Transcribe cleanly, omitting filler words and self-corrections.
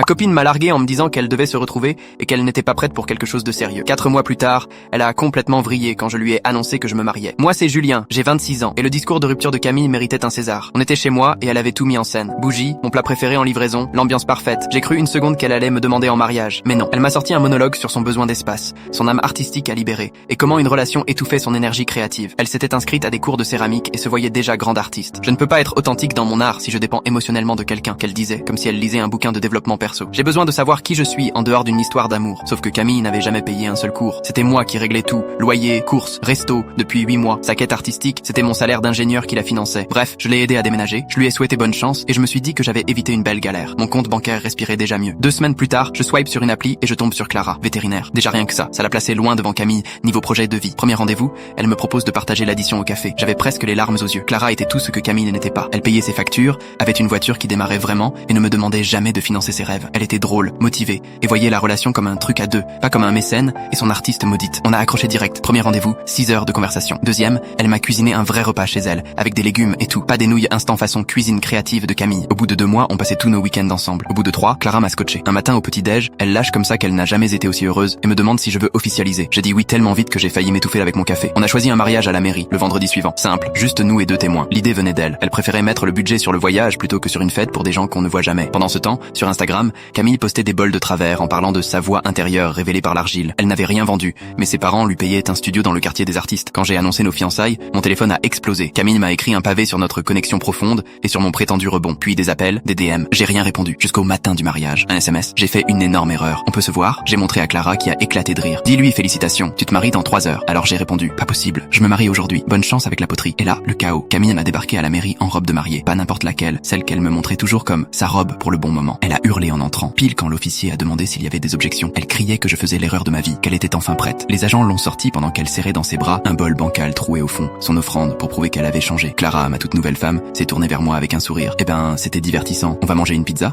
copine m'a largué en me disant qu'elle devait se retrouver et qu'elle n'était pas prête pour quelque chose de sérieux. 4 mois plus tard, elle a complètement vrillé quand je lui ai annoncé que je me mariais. Moi, c'est Julien, j'ai 26 ans, et le discours de rupture de Camille méritait un César. On était chez moi et elle avait tout mis en scène. Bougie, mon plat préféré en livraison, l'ambiance parfaite. J'ai cru une seconde qu'elle allait me demander en mariage, mais non. Elle m'a sorti un monologue sur son besoin d'espace, son âme artistique à libérer, et comment une relation étouffait son énergie créative. Elle s'était inscrite à des cours de céramique et se voyait déjà grande artiste. Je ne peux pas être authentique dans mon art si je dépends émotionnellement de quelqu'un, qu'elle disait, comme si elle lisait un bouquin de développement perso. J'ai besoin de savoir qui je suis en dehors d'une histoire d'amour. Sauf que Camille n'avait jamais payé un seul cours. C'était moi qui réglais tout. Loyer, courses, resto, depuis 8 mois. Sa quête artistique, c'était mon salaire d'ingénieur qui la finançait. Bref, je l'ai aidé à déménager, je lui ai souhaité bonne chance et je me suis dit que j'avais évité une belle galère. Mon compte bancaire respirait déjà mieux. 2 semaines plus tard, je swipe sur une appli et je tombe sur Clara, vétérinaire. Déjà rien que ça la plaçait loin devant Camille, niveau projet de vie. Premier rendez-vous, elle me propose de partager l'addition au café. J'avais presque les larmes aux yeux. Clara était tout ce que Camille n'était pas. Elle payait ses factures, avait une voiture qui démarrait vraiment et ne me demandait jamais de financer ses rêves. Elle était drôle, motivée et voyait la relation comme un truc à deux, pas comme un mécène et son artiste maudite. On a accroché direct. Premier rendez-vous, 6 heures de conversation. Deuxième, elle m'a cuisiné un vrai repas chez elle, avec des légumes et tout. Pas des nouilles instant façon cuisine créative de Camille. Au bout de 2 mois, on passait tous nos week-ends ensemble. Au bout de 3, Clara m'a scotché. Un matin au petit-déj, elle lâche comme ça qu'elle n'a jamais été aussi heureuse et me demande si je veux officialiser. J'ai dit oui tellement vite que j'ai failli m'étouffer avec mon café. On a choisi un mariage à la mairie, le vendredi suivant. Simple, juste nous et 2 témoins. L'idée venait d'elle. Elle préférait mettre le budget sur le voyage plutôt que sur une fête pour des gens qu'on ne voit jamais. Pendant ce temps, sur Instagram, Camille postait des bols de travers en parlant de sa voix intérieure révélée par l'argile. Elle n'avait rien vendu, mais ses parents lui payaient un studio dans le quartier des artistes. Quand j'ai annoncé nos fiançailles, mon téléphone a explosé. Camille m'a écrit un pavé sur notre connexion profonde et sur mon prétendu rebond. Puis des appels, des DM. J'ai rien répondu jusqu'au matin du mariage. Un SMS. J'ai fait une énorme erreur. On peut se voir? J'ai montré à Clara qui a éclaté de rire. Dis-lui félicitations, tu te maries dans 3 heures. Alors j'ai répondu, pas possible. Je me marie aujourd'hui. Bonne chance avec la poterie. Et là, le chaos. Camille m'a débarqué à la mairie en robe de mariée. Pas n'importe laquelle, celle qu'elle me montrait toujours comme sa robe pour le bon moment. Elle a hurlé en entrant. Pile quand l'officier a demandé s'il y avait des objections. Elle criait que je faisais l'erreur de ma vie, qu'elle était enfin prête. Les agents l'ont sortie pendant qu'elle serrait dans ses bras un bol bancal troué au fond, son offrande pour prouver qu'elle avait changé. Clara, ma toute nouvelle femme, s'est tournée vers moi avec un sourire. Eh ben, c'était divertissant. On va manger une pizza?